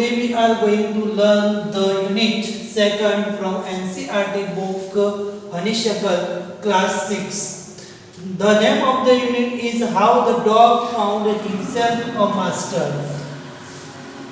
Today we are going to learn the unit second from NCERT book Honeysuckle class 6. The name of the unit is How the Dog Found Himself a Master.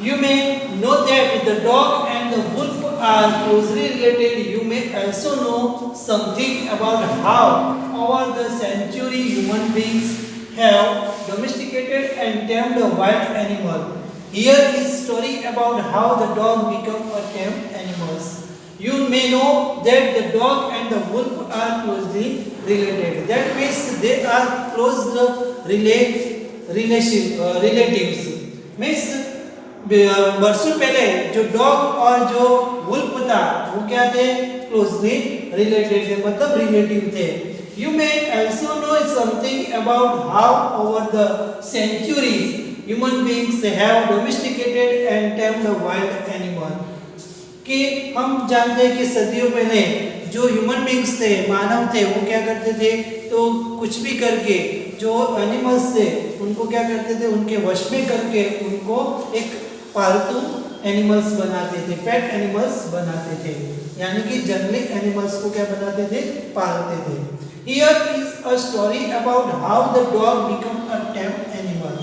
You may know that the dog and the wolf are closely related. You may also know something about how over the century human beings have domesticated and tamed a wild animal. Here is story about how the dog became a tamed animals. You may know that the dog and the wolf are closely related. That means they are close relatives. Means बरसों पहले जो dog और जो wolf था वो क्या थे closely related थे मतलब रिलेटिव थे you may also know something about how over the centuries human beings have domesticated and tamed the wild animal कि हम जानते हैं कि सदियों पहले जो ह्यूमन बीइंग्स थे मानव थे वो क्या करते थे तो कुछ भी करके जो एनिमल्स थे उनको क्या करते थे उनके वश में करके उनको एक पालतू एनिमल्स बनाते थे पेट एनिमल्स बनाते थे यानी कि जंगली एनिमल्स को क्या बनाते थे पालते थे here is a story about how the dog become a tamed animal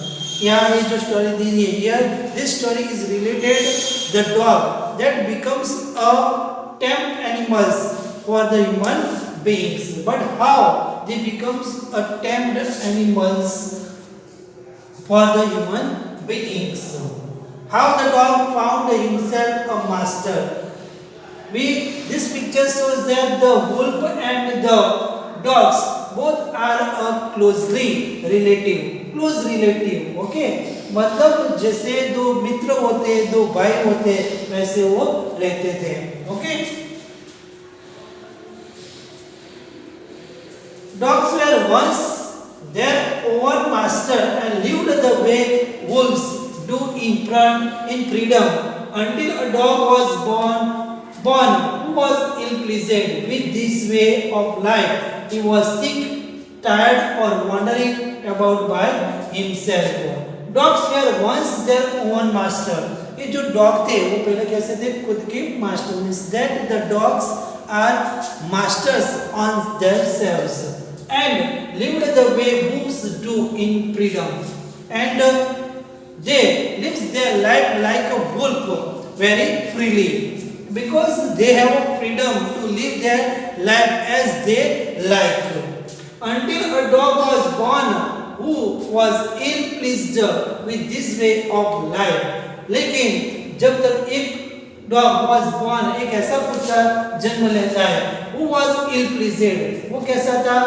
यहाँ ये जो स्टोरी दी है here this story is related the dog that becomes a tamed animals for the human beings but how they becomes a tamed animals for the human beings how the dog found himself a master this picture shows that the wolf and the dogs both are a close relative okay मतलब जैसे दो मित्र होते दो भाई होते वैसे वो रहते थे okay Dogs were once their own master and lived the way wolves do in freedom until a dog was born who was ill-pleased with this way of life. He was sick, tired or wandering about by himself. Dogs were once their own master. ये जो dog थे वो पहले कैसे थे खुद के master means that the dogs are masters on themselves and lived the way wolves do in freedom and they live their life like a wolf very freely because they have freedom to live their life as they like until a dog was born who was ill pleased with this way of life लेकिन जब तक एक dog was born एक ऐसा कुत्ता जन्म लेता है who was ill pleased वो कैसा था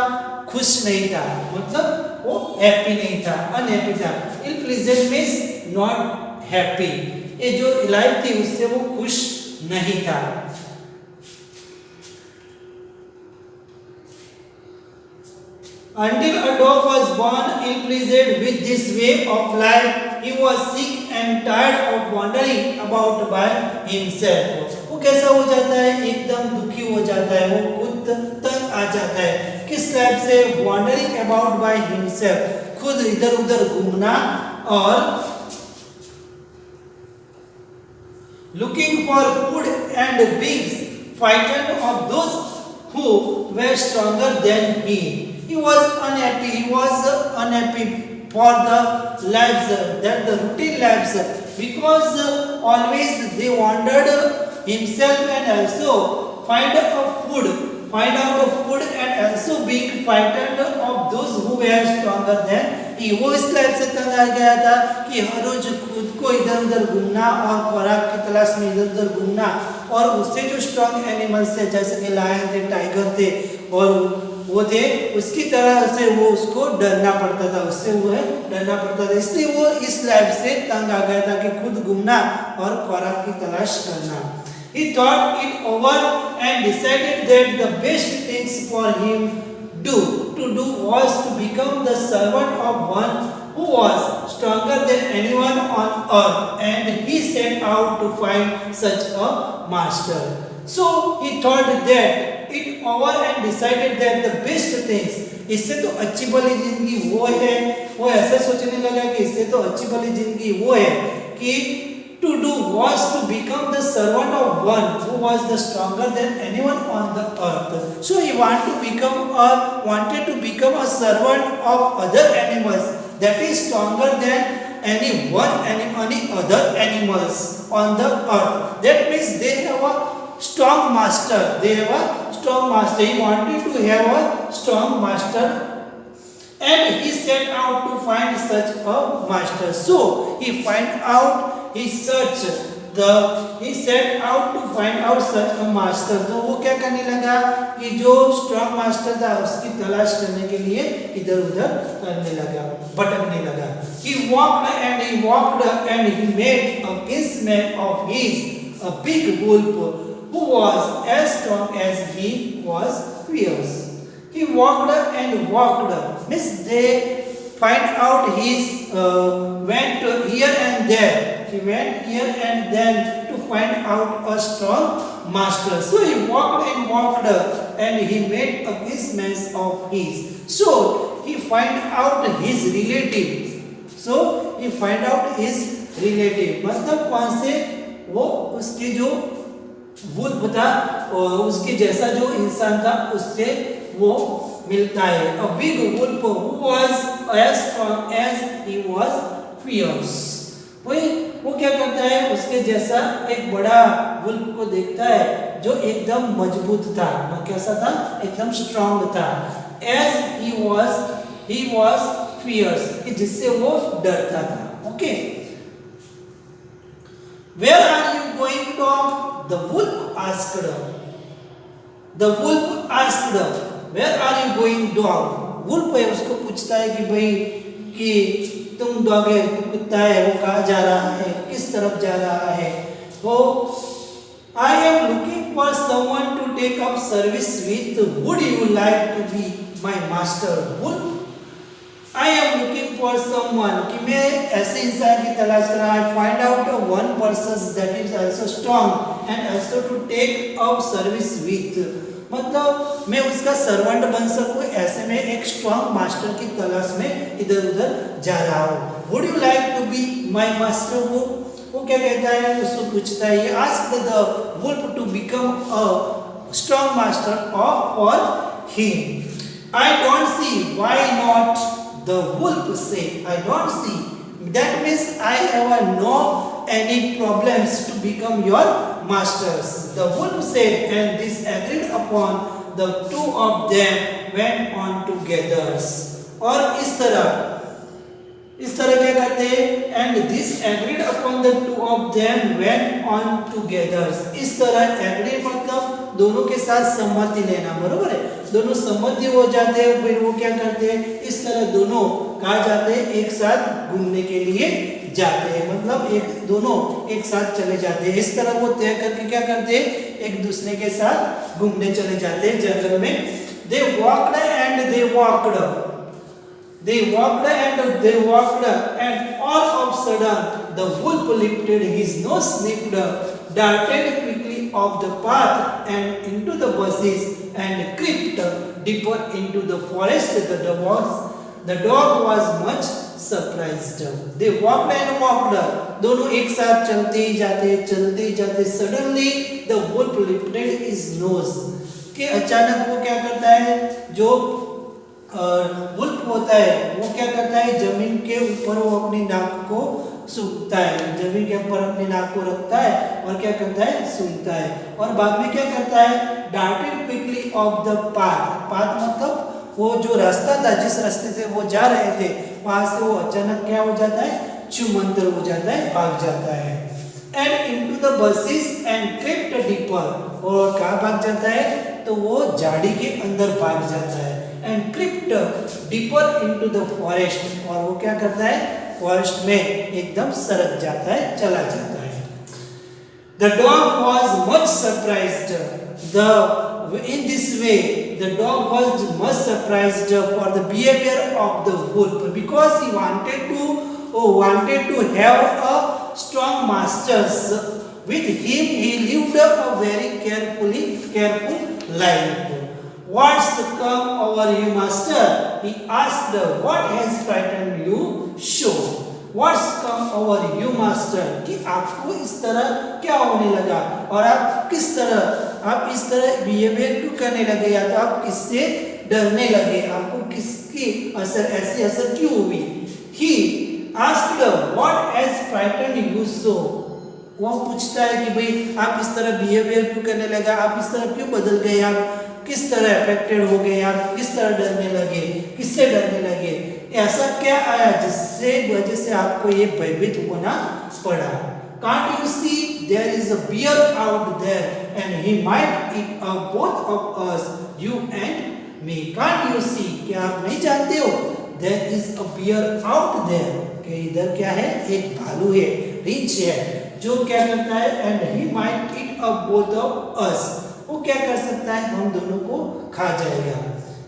खुश नहीं था मतलब वो हैप्पी नहीं था अनहैप्पी था इल प्लीजेंट मींस नॉट हैप्पी ये जो लाइफ थी उससे वो खुश नहीं था Until a dog was born ill-pleased with this way of life, he was sick and tired of wandering about by himself. वो कैसा हो जाता है एकदम दुखी हो जाता है वो खुद तक आ जाता है किस टाइप से wandering about by himself खुद इधर उधर घूमना और looking for food and being frightened of those who were stronger than he. He was unhappy for the lives that the routine lives because always they wandered himself and also find out food and also being frightened of those who were stronger than he. वो इस life से तंग आ गया था कि हर रोज खुद को इधर उधर घूमना और खुराक की तलाश में इधर उधर घूमना और उससे जो स्ट्रॉन्ग एनिमल्स थे जैसे कि लायन थे टाइगर थे और वो थे उसकी तरह से वो उसको डरना पड़ता था उससे वो है डरना पड़ता था इसलिए वो इस लाइफ से तंग आ गया था कि खुद घूमना और खुराक की तलाश करना He thought it over and decided that the best things for him to do was to become the servant of one who was stronger than anyone on earth and he set out to find such a master. So he thought that it over and decided that the best things इससे तो अच्छी भली जिंदगी वो है वो ऐसा सोचने लगा कि इससे तो अच्छी भली जिंदगी वो है कि to do was to become the servant of one who was the stronger than anyone on the earth. So he wanted to become a servant of other animals, that is stronger than any other animals on the earth. That means they have a strong master. He wanted to have a strong master, and he set out to find such a master. So he set out to find out such a master. तो वो क्या करने लगा कि जो strong master था उसकी तलाश करने के लिए इधर-उधर भटकने लगा. He walked and he met a kinsman of his, a big wolf who was as strong as he was fierce. He walked means they find out went here and there. He went here and then to find out a strong master. So he walked and he met a kinsman of his. So he find out his relative. मतलब कौन से वो उसके जो wolf था और उसके जैसा जो इंसान था उससे वो मिलता है. A big wolf who was as strong as he was fierce. वो क्या करता है, उसके जैसा एक बड़ा वुल्फ को देखता है जो एकदम मजबूत था. वो कैसा था? एकदम स्ट्रांग था. As he was fierce, कि जिससे वो डरता था. Okay. Where are you going, dog? The wolf asked. Where are you going, dog? Wolf है उसको पूछता है कि भाई कि तुम डॉग है, कुत्ता है, वो कहाँ जा रहा है, किस तरफ जा रहा है. वो I am looking for someone to take up service with. Would you like to be my master, wolf? I am looking for someone कि मैं ऐसे इंसान की तलाश कर रहा. I find out one person that is also strong and also to take up service with. मतलब मैं उसका सर्वेंट बन सकूं, ऐसे में एक स्ट्रांग मास्टर की तलाश में इधर-उधर जा रहा हूं. Would you like to be my master, wolf? वो क्या कहता है, उसको पूछता है. He asked the wolf to become a strong master for him. I don't see why not, the wolf said. I don't see. That means I have no any problems to become your masters. The wolf said, and this agreed upon. The two of them went on together. और इस तरह क्या करते हैं, and this agreed upon. The two of them went on together. इस तरह agree मतलब दोनों के साथ सहमति लेना, बरोबर है. दोनों सहमति हो जाते हैं, फिर वो क्या करते हैं, इस तरह दोनों कहाँ जाते हैं, एक साथ घूमने के लिए जाते हैं. मतलब दोनों एक साथ चले जाते हैं. इस तरह वो तय करके क्या करते हैं, एक दूसरे के साथ घूमने चले जाते हैं जंगल में. They walked and all of a sudden the wolf lifted his nose, sniffed, darted quickly off the path and into the bushes and crept deeper into the forest. The dog was much surprised. They walked. दोनों एक साथ चलते ही जाते. Suddenly the wolf lifted his nose. कि अचानक वो क्या करता है, जो वुल्फ होता है वो क्या करता है, जमीन के ऊपर वो अपनी नाक को सूंघता है. जमीन के ऊपर अपनी नाक को रखता है और क्या करता है, सूंघता है. और बाद में क्या करता है, darted quickly off the path. मतलब वो जो रास्ता था, जिस रास्ते से वो जा रहे थे, वहां से वो अचानक क्या हो जाता है, छुमंतर हो जाता है, भाग जाता है. And into the bushes and crept deeper. और कहाँ भाग जाता है, तो वो झाड़ी के अंदर भाग जाता है. And crept deeper into the forest. और वो क्या करता है, फॉरेस्ट में एकदम सरक जाता है, चला जाता है. The dog was much surprised. In this way, the dog was much surprised for the behavior of the wolf, because he wanted to have a strong masters. With him, he lived a very careful life. What's come over you, master? He asked. What has frightened you so? What's come over you, master? कि आपको इस तरह क्या होने लगा और आप किस तरह आप इस तरह बिहेवियर क्यों करने लगे, या तो आप किससे डरने लगे, आपको किसकी ऐसी असर क्यों हुई? He asked what has frightened you so? वो पूछता है कि भाई आप इस तरह बिहेवियर क्यों करने लगा, आप इस तरह क्यों बदल गए, आप किस तरह अफेक्टेड हो गए, आप किस तरह डरने लगे, किससे डरने लगे, ऐसा क्या आया जिससे वजह से आपको ये भयभीत होना पड़ा? Can't you see there is a bear out there and he might eat up both of us, you and me? Can't you see? क्या आप नहीं जानते हो? There is a bear out there कि इधर क्या है, एक भालू है, रीछ है, जो क्या करता है and he might eat up both of us, वो क्या कर सकता है, हम दोनों को खा जाएगा,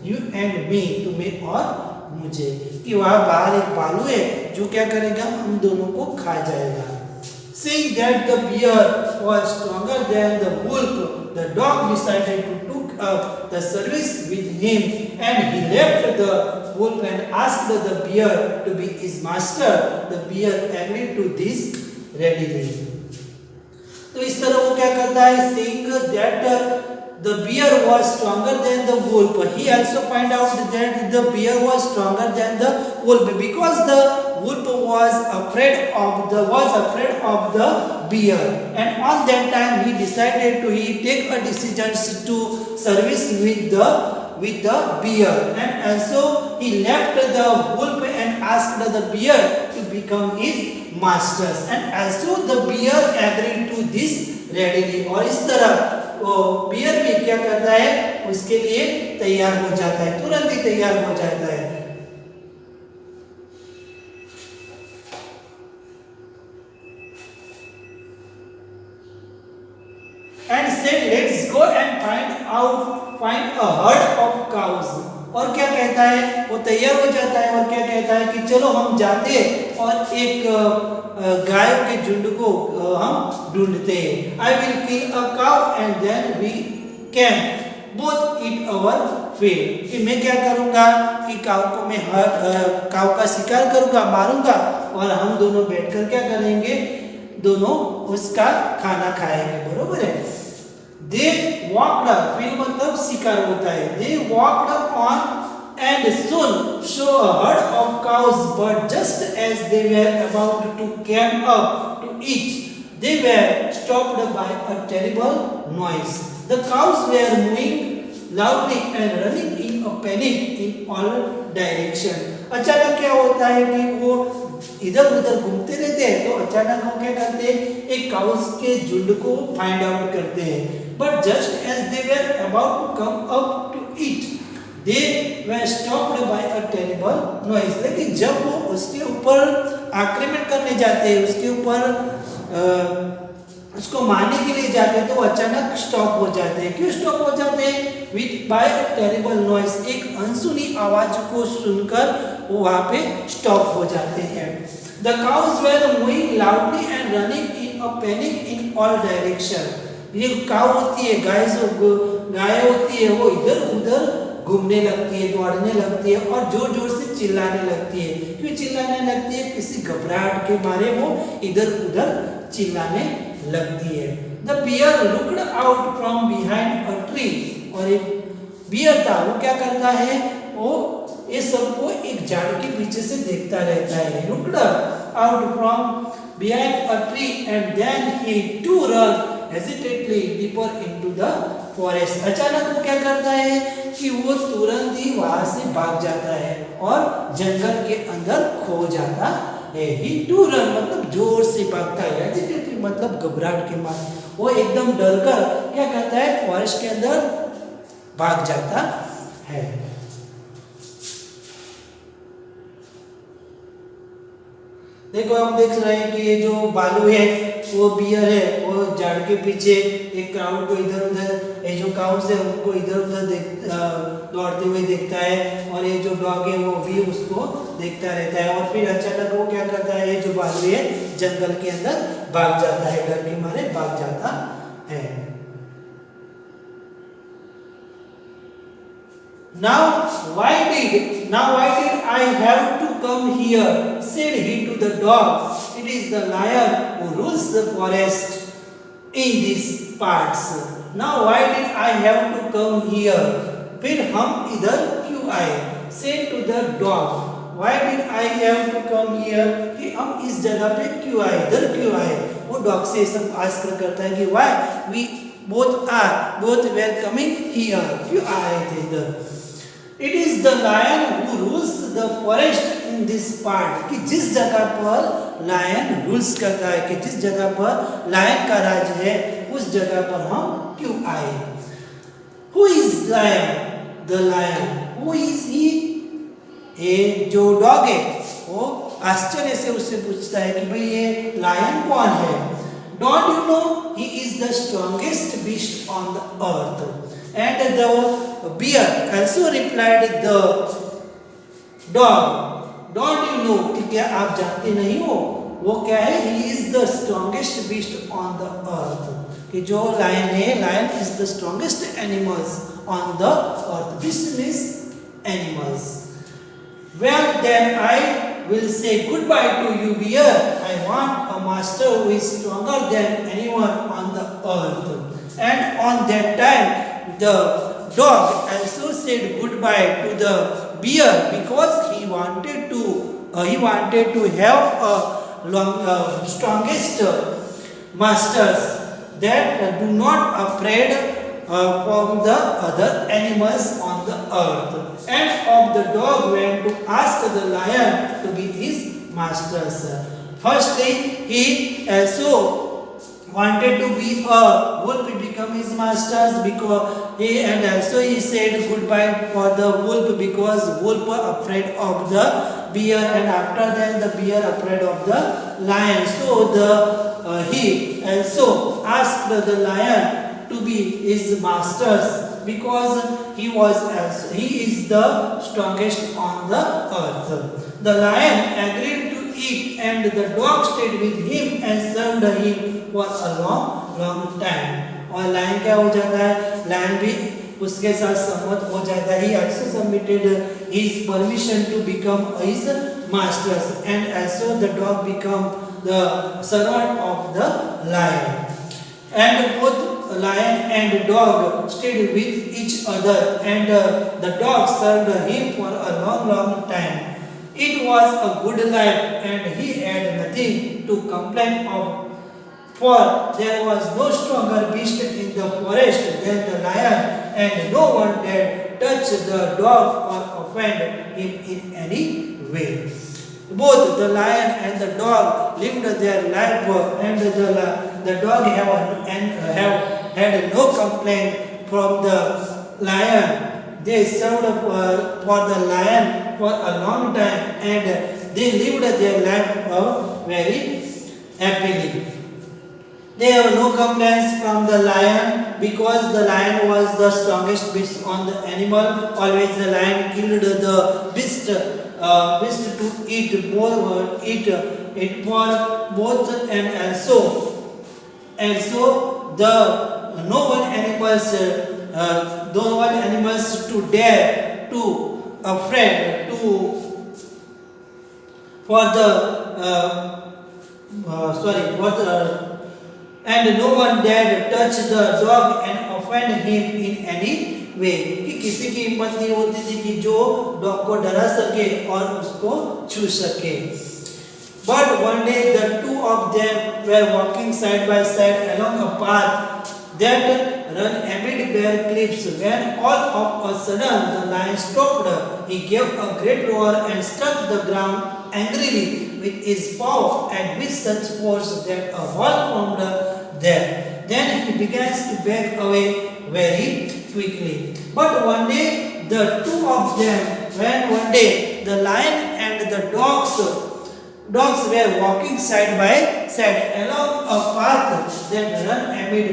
you and me, तुम्हें और मुझे, कि वहां बाहर एक भालू है जो क्या करेगा, हम दोनों को खा जाएगा। Seeing that the bear was stronger than the wolf, the dog decided to took up the service with him, and he left the wolf and asked the bear to be his master. The bear agreed to this readily. तो इस तरह वो क्या करता है, seeing that the bear was stronger than the wolf, he also find out that the bear was stronger than the wolf, because the wolf was afraid of the bear, and on that time he decided to take a decision to service with the bear, and also he left the wolf and asked the bear to become his masters, and also the bear agreed to this readily. और इस तरह beer भी क्या करता है, उसके लिए तैयार हो जाता है, तुरंत ही तैयार हो जाता है। And said, let's go and find a herd of cows. और क्या कहता है, वो तैयार हो जाता है और क्या कहता है कि चलो हम जाते हैं और एक गायों के झुंड को हम ढूंढते हैं। I will kill a cow and then we can both eat our fill. कि मैं क्या करूँगा कि काऊ को मैं काऊ का शिकार करूँगा, मारूंगा, और हम दोनों बैठकर क्या करेंगे, दोनों उसका खाना खाएंगे, बरोबर है। They walked, फिर मतलब शिकार होता है। They walked on and soon saw a herd of cows, but just as they were about to camp up to eat, they were stopped by a terrible noise. The cows were mooing loudly and running in a panic in all direction. अचानक क्या होता है कि वो इधर उधर घूमते रहते हैं, तो अचानक वो क्या करते हैं, एक काउस के झुंड को फाइंड आउट करते हैं। But just as they were about to come up to eat, they were stopped by a terrible noise. लेकिन जब वो उसके ऊपर आक्रमण करने जाते हैं, उसके ऊपर उसको मारने के लिए जाते हैं, तो अचानक स्टॉप हो जाते हैं। क्यों स्टॉप हो जाते हैं? With by a terrible noise, एक अनसुनी आवाज को सुनकर वो वहाँ पे स्टॉप हो जाते हैं। The cows were mooing loudly and running in a panic in all direction. ये काऊ होती है, गाय होती है, वो इधर उधर घूमने लगती है, दौड़ने लगती है और जोर जोर से चिल्लाने लगती है। क्यों चिल्लाने लगती है? किसी घबराहट के मारे वो इधर उधर चिल्लाने लगती है। The bear looked out from behind a tree, और एक बियर था, वो क्या करता है, वो ये सबको एक झाड़ के पीछे से देखता रहता है। Looked out from behind a tree and then he too ran hesitantly deeper into the forest. अचानक वो क्या करता है कि वो तुरंत ही वहां से भाग जाता है और जंगल के अंदर खो जाता है। He too run मतलब जोर से भागता है, hesitantly मतलब घबराहट के मारे, वो एकदम डरकर क्या करता है, फॉरेस्ट के अंदर भाग जाता है। देखो हम देख रहे हैं कि ये जो भालू है, वो बियर है, वो झाड़ के पीछे एक क्राउड को इधर उधर, ये जो काउस है उनको इधर उधर दौड़ते हुए देखता है, और ये जो डॉग है वो भी उसको देखता रहता है। और फिर अचानक वो क्या करता है, ये जो भालू है जंगल के अंदर भाग जाता है, डर के मारे भाग जाता है। Now why did now why did I have to come here? Said he to the dog. It is the lion who rules the forest in these parts. Now why did I have to come here? फिर हम इधर क्यों आए? Said to the dog. Why did I have to come here? कि हम इस जगह पे क्यों आए, इधर क्यों आए? वो डॉग से सब आस्क करता है कि why we both were coming here? क्यों आए थे इधर? It is the lion who rules the forest in this part. कि जिस जगह पर lion rules करता है, कि जिस जगह पर lion का राज है, उस जगह पर हम क्यों आए? Who is lion? The lion. Who is he? ये जो डॉग है वो आश्चर्य से उससे पूछता है कि भाई ये लायन कौन है? Don't you know he is the strongest beast on the earth? And the bear also replied the dog. Don't you know कि क्या आप जानते नहीं हो वो क्या है? He is the strongest beast on the earth. कि जो लायन है, lion is the strongest animals on the earth. Beast means animals. Well, then I will say goodbye to you, bear. I want a master who is stronger than anyone on the earth. And on that time, the dog also said goodbye to the bear because he wanted to have a strongest masters that do not afraid from the other animals on the earth. And of the dog went to ask the lion to be his masters. Firstly, he also wanted to be a wolf to become his masters because he said goodbye for the wolf because wolf afraid of the bear, and after that the bear afraid of the lion. So he also asked the lion to be his masters because he is the strongest on the earth. The lion agreed to eat, and the dog stayed with him and served him for a long time. और lion क्या हो जाता है? Lion भी उसके साथ सम्मत हो जाता है. He also submitted his permission to become his masters, and also the dog become the servant of the lion. And both lion and dog stayed with each other, and the dog served him for a long time. It was a good life, and he had nothing to complain of, for there was no stronger beast in the forest than the lion, and no one dared touch the dog or offend him in any way. Both the lion and the dog lived their life, and the dog have had no complaint from the lion. They served for the lion for a long time, and they lived their life very happily. They have no complaints from the lion because the lion was the strongest beast on the animal. Always the lion killed the beast to eat for both, and so the no one animals to dare to afraid to for the and no one dared touch the dog and offend him in any way. कि किसी की हिम्मत नहीं होती थी कि जो dog को डरा सके और उसको छू सके. But one day the two of them were walking side by side along a path that ran amid bare cliffs, when all of a sudden the lion stopped. He gave a great roar and struck the ground angrily with his paw, and with such force that a wall formed there. Then he began to back away very quickly. But one day the two of them, the lion and the dogs were walking side by side along a path that ran amid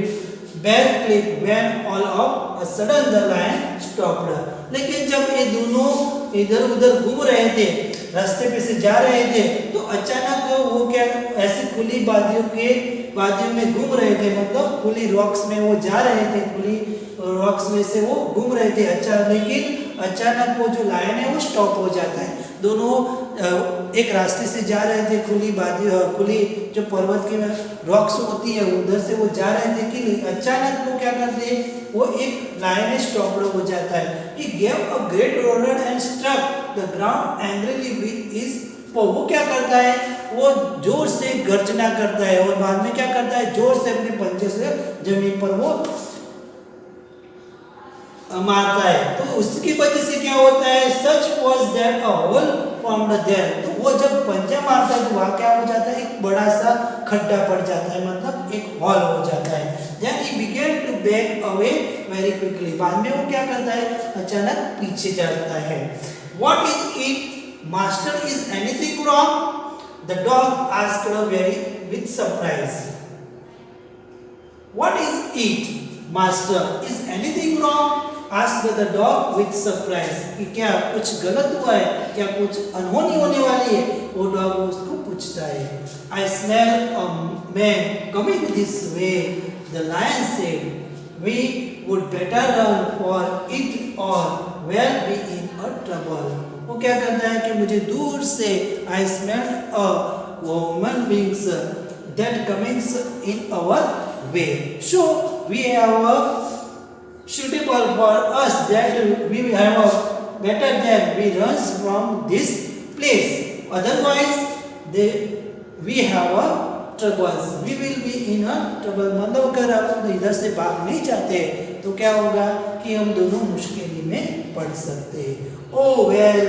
bare cliff, when all of a sudden the lion stopped. लेकिन जब ये दोनों इधर उधर घूम रहे थे, रास्ते पे से जा रहे थे, तो अचानक वो क्या ऐसी खुली वादियों में घूम रहे थे, मतलब खुली रॉक्स में वो जा रहे थे, खुली रॉक्स में से वो घूम रहे थे। अच्छा, लेकिन अचानक वो जो लायन है वो स्टॉप हो जाता है। दोनों एक रास्ते से जा रहे थे, खुली जो पर्वत की रॉक्स होती है उधर से वो जा रहे थे कि अचानक वो क्या करते हैं, वो एक लायन स्टॉप हो जाता है। He gave a great roar and struck the ground angrily with his paw। वो क्या करता है, वो जोर से गर्जना करता है और बाद में क्या करता है, जोर से अपने पंजे से जमीन पर वो मारता है। तो उसकी वजह से क्या होता है, such was that a hole formed there. तो वो जब पंजा मारता है तो वहाँ क्या हो जाता है, एक बड़ा सा खड्डा पड़ जाता है, मतलब एक हॉल हो जाता है। Then he began to back away very quickly. बाद में वो क्या करता है, अचानक पीछे जाता है। What is it master, is anything wrong? The dog asked very with surprise. What is it master, is anything wrong? asked the dog with surprise। कि क्या कुछ गलत हुआ है, क्या कुछ अनहोनी होने वाली है, वो डॉग उसको पूछता है। I smell a man coming this way, the lion said। We would better run for it or we'll be in a trouble। वो क्या करता है कि मुझे दूर से I smell a woman beings that coming in our way, so we have a suitable for us that we have a better than we runs from this place, otherwise we have a troubles, we will be in a trouble। मतलब अगर आप इधर से भाग नहीं जाते तो क्या होगा कि हम दोनों मुश्किल में पड़ सकते हैं। Oh well,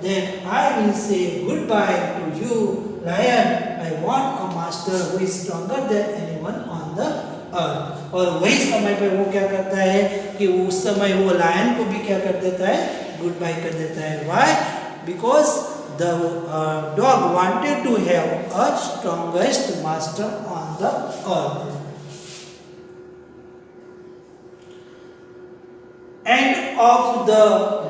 then I will say goodbye to you, lion। I want a master who is stronger than anyone on the earth। और वही समय पे वो क्या करता है कि उस समय वो लायन को भी क्या कर देता है, गुड बाय कर देता है। Why? Because the dog wanted to have a strongest master on the earth। And of the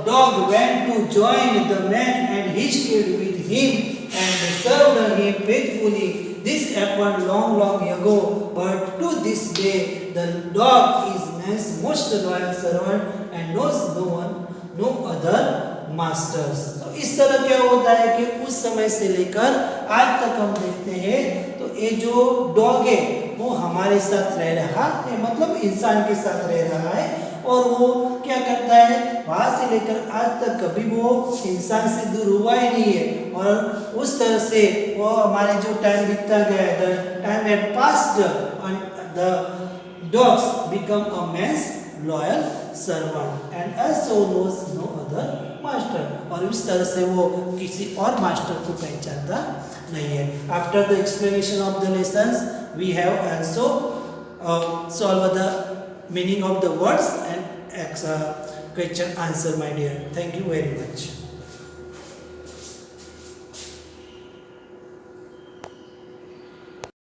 dog went to join the man and he stayed with him and served him faithfully। This happened long ago, but to this day the dog is man's most loyal servant and knows no other masters। तो इस तरह क्या होता है कि उस समय से लेकर आज तक हम देखते हैं तो ये जो डॉग है वो हमारे साथ रह रहा है, मतलब इंसान के साथ रह रहा है। और वो क्या करता है, वहां से लेकर आज तक कभी वो इंसान से दूर हुआ ही नहीं है। और उस तरह से वो हमारे जो टाइम बीतता गया, the time had passed and the dogs become a man's loyal servant and also knows no other master. और इस तरह से वो किसी और मास्टर को पहचानता नहीं है। After the explanation of the lessons we have also solve the meaning of the words and question answer, my dear। Thank you very much।